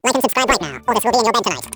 Like and subscribe right now, or this will be in your bed tonight.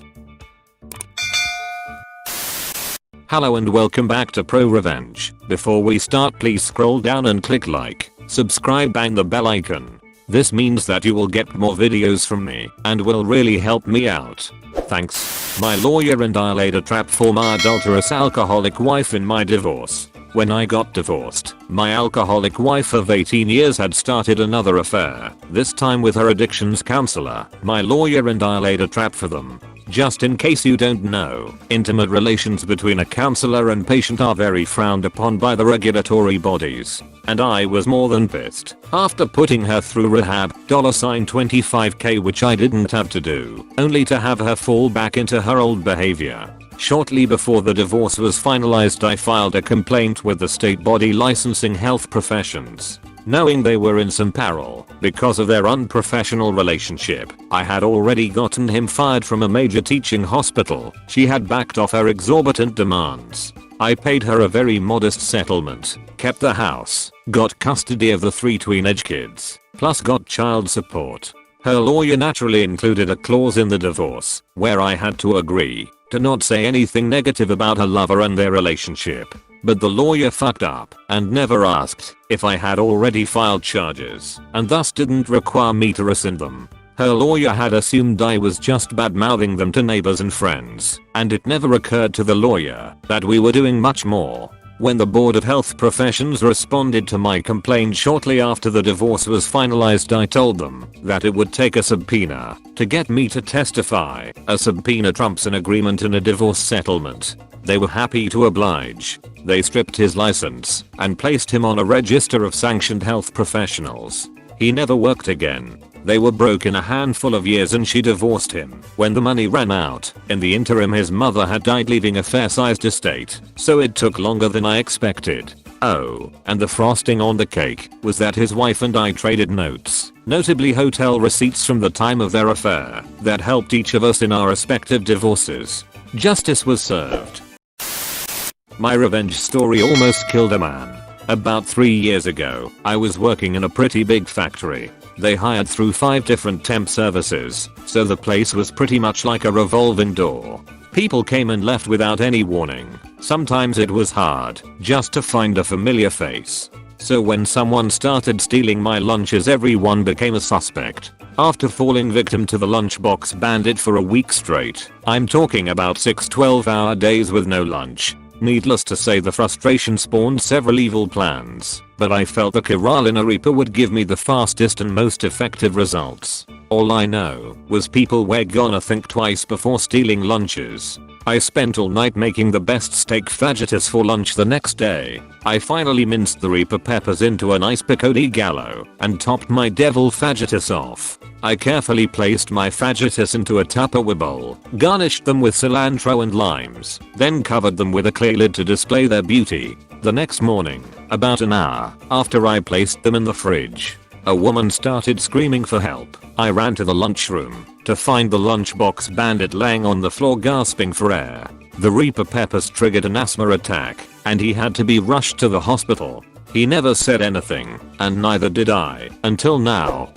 Hello and welcome back to ProRevenge. Before we start, please scroll down and click like, subscribe, bang the bell icon. This means that you will get more videos from me and will really help me out. Thanks. My lawyer and I laid a trap for my adulterous alcoholic wife in my divorce. When I got divorced, my alcoholic wife of 18 years had started another affair, this time with her addictions counselor. My lawyer and I laid a trap for them. Just in case you don't know, intimate relations between a counselor and patient are very frowned upon by the regulatory bodies. And I was more than pissed. After putting her through rehab, $25k, which I didn't have to do, only to have her fall back into her old behavior. Shortly before the divorce was finalized, I filed a complaint with the state body licensing health professions. Knowing they were in some peril because of their unprofessional relationship, I had already gotten him fired from a major teaching hospital. She had backed off her exorbitant demands. I paid her a very modest settlement, kept the house, got custody of the 3 teenage kids, plus got child support. Her lawyer naturally included a clause in the divorce where I had to agree to not say anything negative about her lover and their relationship. But the lawyer fucked up and never asked if I had already filed charges and thus didn't require me to rescind them. Her lawyer had assumed I was just bad-mouthing them to neighbors and friends, and it never occurred to the lawyer that we were doing much more. When the Board of Health Professions responded to my complaint shortly after the divorce was finalized, I told them that it would take a subpoena to get me to testify. A subpoena trumps an agreement in a divorce settlement. They were happy to oblige. They stripped his license and placed him on a register of sanctioned health professionals. He never worked again. They were broke in a handful of years and she divorced him when the money ran out. In the interim, his mother had died, leaving a fair-sized estate, so it took longer than I expected. Oh, and the frosting on the cake was that his wife and I traded notes, notably hotel receipts from the time of their affair, that helped each of us in our respective divorces. Justice was served. My revenge story almost killed a man. About 3 years ago, I was working in a pretty big factory. They hired through 5 different temp services, so the place was pretty much like a revolving door. People came and left without any warning. Sometimes it was hard just to find a familiar face. So when someone started stealing my lunches, everyone became a suspect. After falling victim to the lunchbox bandit for a week straight, I'm talking about 6 12-hour days with no lunch. Needless to say, the frustration spawned several evil plans, but I felt the Carolina Reaper would give me the fastest and most effective results. All I know was people were gonna think twice before stealing lunches. I spent all night making the best steak fajitas for lunch the next day. I finally minced the Reaper peppers into a nice piccoli gallo and topped my devil fajitas off. I carefully placed my fajitas into a Tupperware bowl, garnished them with cilantro and limes, then covered them with a clay lid to display their beauty. The next morning, about an hour after I placed them in the fridge, a woman started screaming for help. I ran to the lunchroom to find the lunchbox bandit laying on the floor gasping for air. The Reaper peppers triggered an asthma attack and he had to be rushed to the hospital. He never said anything, and neither did I until now.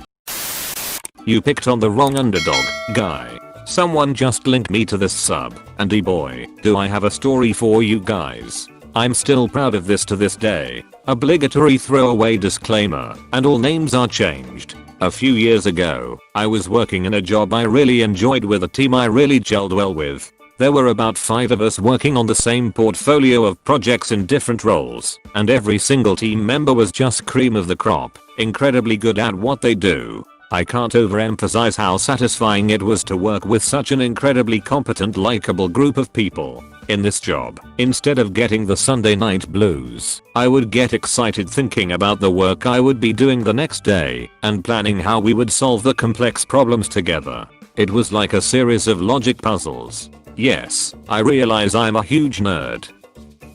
You picked on the wrong underdog, guy. Someone just linked me to this sub, and boy, do I have a story for you guys. I'm still proud of this to this day. Obligatory throwaway disclaimer, and all names are changed. A few years ago, I was working in a job I really enjoyed with a team I really gelled well with. There were about 5 of us working on the same portfolio of projects in different roles, and every single team member was just cream of the crop, incredibly good at what they do. I can't overemphasize how satisfying it was to work with such an incredibly competent, likable group of people. In this job, instead of getting the Sunday night blues, I would get excited thinking about the work I would be doing the next day and planning how we would solve the complex problems together. It was like a series of logic puzzles. Yes, I realize I'm a huge nerd.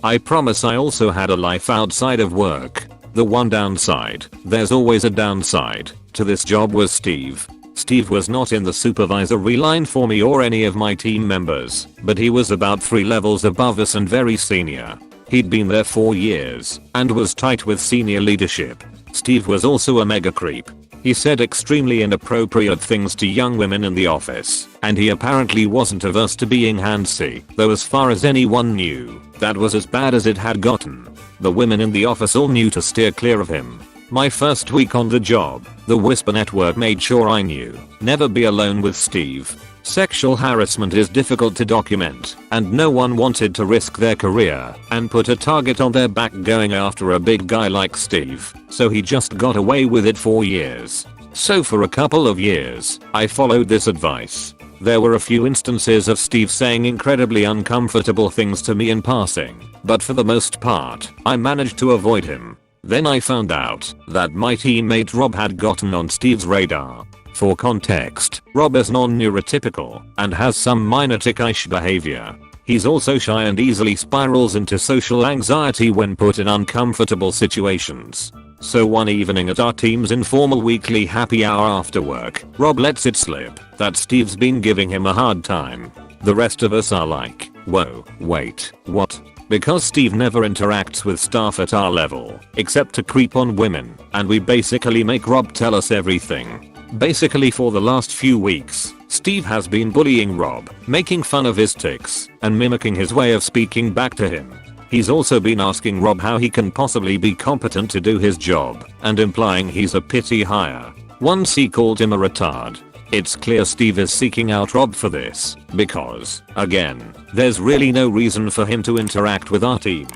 I promise I also had a life outside of work. The one downside, there's always a downside, to this job was Steve. Steve was not in the supervisory line for me or any of my team members, but he was about 3 levels above us and very senior. He'd been there 4 years and was tight with senior leadership. Steve was also a mega creep. He said extremely inappropriate things to young women in the office, and he apparently wasn't averse to being handsy, though as far as anyone knew, that was as bad as it had gotten. The women in the office all knew to steer clear of him. My first week on the job, the Whisper Network made sure I knew. Never be alone with Steve. Sexual harassment is difficult to document, and no one wanted to risk their career and put a target on their back going after a big guy like Steve, so he just got away with it for years. So for a couple of years, I followed this advice. There were a few instances of Steve saying incredibly uncomfortable things to me in passing, but for the most part, I managed to avoid him. Then I found out that my teammate Rob had gotten on Steve's radar. For context, Rob is non-neurotypical and has some minor tickish behavior. He's also shy and easily spirals into social anxiety when put in uncomfortable situations. So one evening at our team's informal weekly happy hour after work, Rob lets it slip that Steve's been giving him a hard time. The rest of us are like, whoa, wait, what? Because Steve never interacts with staff at our level, except to creep on women, and we basically make Rob tell us everything. Basically for the last few weeks, Steve has been bullying Rob, making fun of his tics, and mimicking his way of speaking back to him. He's also been asking Rob how he can possibly be competent to do his job, and implying he's a pity hire. Once he called him a retard. It's clear Steve is seeking out Rob for this, because, again, there's really no reason for him to interact with our team.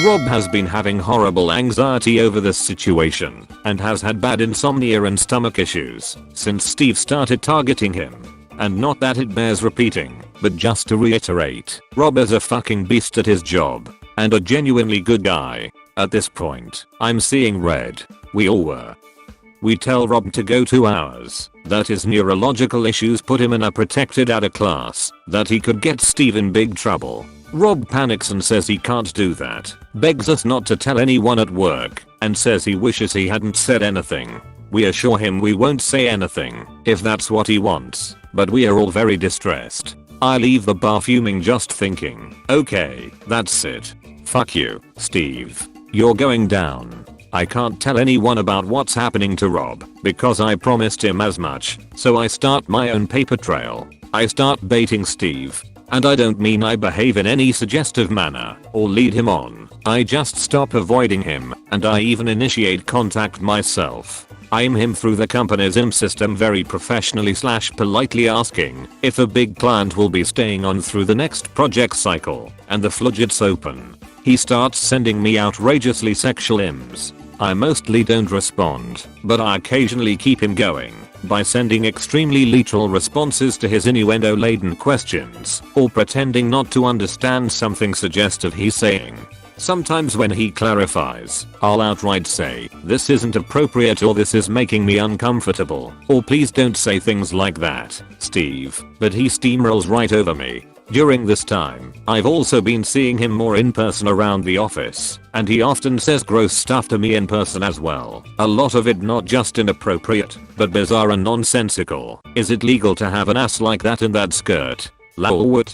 Rob has been having horrible anxiety over this situation, and has had bad insomnia and stomach issues since Steve started targeting him. And not that it bears repeating, but just to reiterate, Rob is a fucking beast at his job, and a genuinely good guy. At this point, I'm seeing red. We all were. We tell Rob to go 2 hours, that his neurological issues put him in a protected ADA class, that he could get Steve in big trouble. Rob panics and says he can't do that, begs us not to tell anyone at work, and says he wishes he hadn't said anything. We assure him we won't say anything, if that's what he wants, but we are all very distressed. I leave the bar fuming just thinking, okay, that's it. Fuck you, Steve. You're going down. I can't tell anyone about what's happening to Rob, because I promised him as much, so I start my own paper trail. I start baiting Steve. And I don't mean I behave in any suggestive manner, or lead him on. I just stop avoiding him, and I even initiate contact myself. I aim him through the company's IM system very professionally / politely asking if a big client will be staying on through the next project cycle, and the floodgates open. He starts sending me outrageously sexual IMs. I mostly don't respond, but I occasionally keep him going by sending extremely literal responses to his innuendo-laden questions, or pretending not to understand something suggestive he's saying. Sometimes when he clarifies, I'll outright say, this isn't appropriate, or this is making me uncomfortable, or please don't say things like that, Steve, but he steamrolls right over me. During this time, I've also been seeing him more in person around the office, and he often says gross stuff to me in person as well. A lot of it not just inappropriate, but bizarre and nonsensical. Is it legal to have an ass like that in that skirt? Lol what?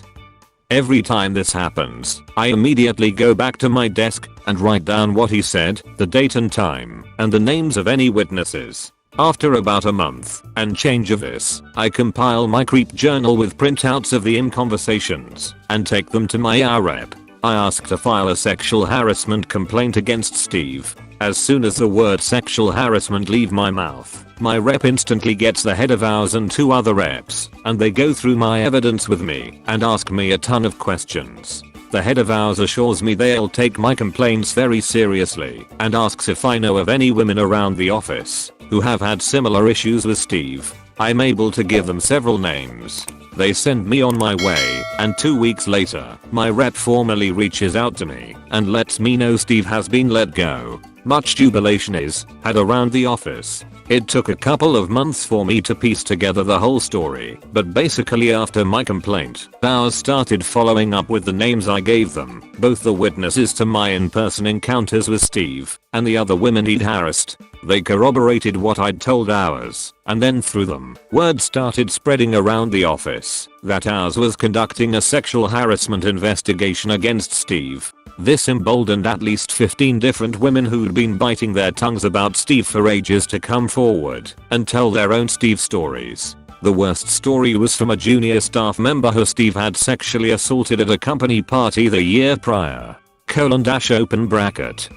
Every time this happens, I immediately go back to my desk and write down what he said, the date and time, and the names of any witnesses. After about a month and change of this, I compile my creep journal with printouts of the IM conversations and take them to my rep. I ask to file a sexual harassment complaint against Steve. As soon as the word sexual harassment leave my mouth, my rep instantly gets the head of ours and 2 other reps, and they go through my evidence with me and ask me a ton of questions. The head of ours assures me they'll take my complaints very seriously and asks if I know of any women around the office who have had similar issues with Steve. I'm able to give them several names. They send me on my way, and 2 weeks later, my rep formally reaches out to me and lets me know Steve has been let go. Much jubilation is had around the office. It took a couple of months for me to piece together the whole story, but basically after my complaint, Bowers started following up with the names I gave them, both the witnesses to my in-person encounters with Steve and the other women he'd harassed. They corroborated what I'd told Bowers, and then through them, word started spreading around the office that Bowers was conducting a sexual harassment investigation against Steve. This emboldened at least 15 different women who'd been biting their tongues about Steve for ages to come forward and tell their own Steve stories. The worst story was from a junior staff member who Steve had sexually assaulted at a company party the year prior. Open bracket.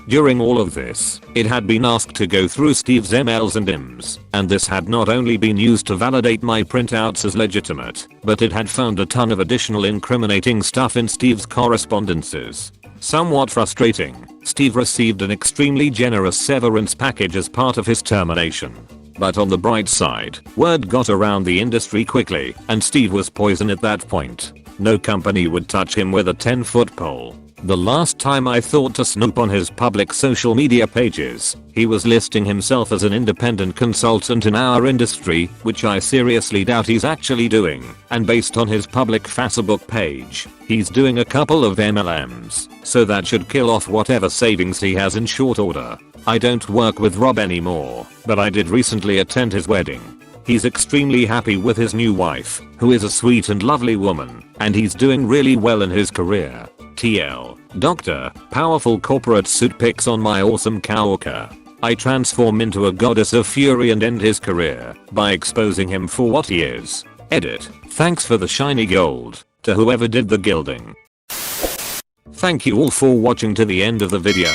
During all of this, it had been asked to go through Steve's emails and IMs, and this had not only been used to validate my printouts as legitimate, but it had found a ton of additional incriminating stuff in Steve's correspondences. Somewhat frustrating, Steve received an extremely generous severance package as part of his termination. But on the bright side, word got around the industry quickly, and Steve was poison at that point. No company would touch him with a 10-foot pole. The last time I thought to snoop on his public social media pages, he was listing himself as an independent consultant in our industry, which I seriously doubt he's actually doing, and based on his public Facebook page, he's doing a couple of MLMs, so that should kill off whatever savings he has in short order. I don't work with Rob anymore, but I did recently attend his wedding. He's extremely happy with his new wife, who is a sweet and lovely woman, and he's doing really well in his career. TL. Doctor, powerful corporate suit pics on my awesome coworker. I transform into a goddess of fury and end his career by exposing him for what he is. Edit. Thanks for the shiny gold to whoever did the gilding. Thank you all for watching to the end of the video.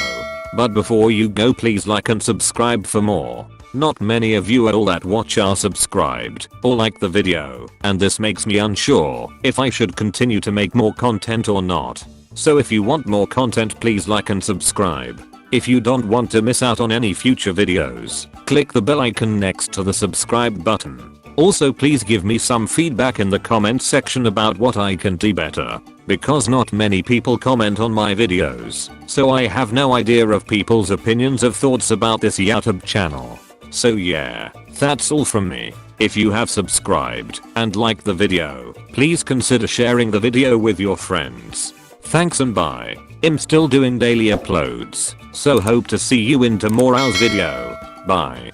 But before you go, please like and subscribe for more. Not many of you at all that watch are subscribed or like the video, and this makes me unsure if I should continue to make more content or not. So if you want more content, please like and subscribe. If you don't want to miss out on any future videos, click the bell icon next to the subscribe button. Also, please give me some feedback in the comment section about what I can do better, because not many people comment on my videos, so I have no idea of people's opinions of thoughts about this YouTube channel. So yeah, that's all from me. If you have subscribed and liked the video, please consider sharing the video with your friends. Thanks and bye. I'm still doing daily uploads, so hope to see you in tomorrow's video. Bye.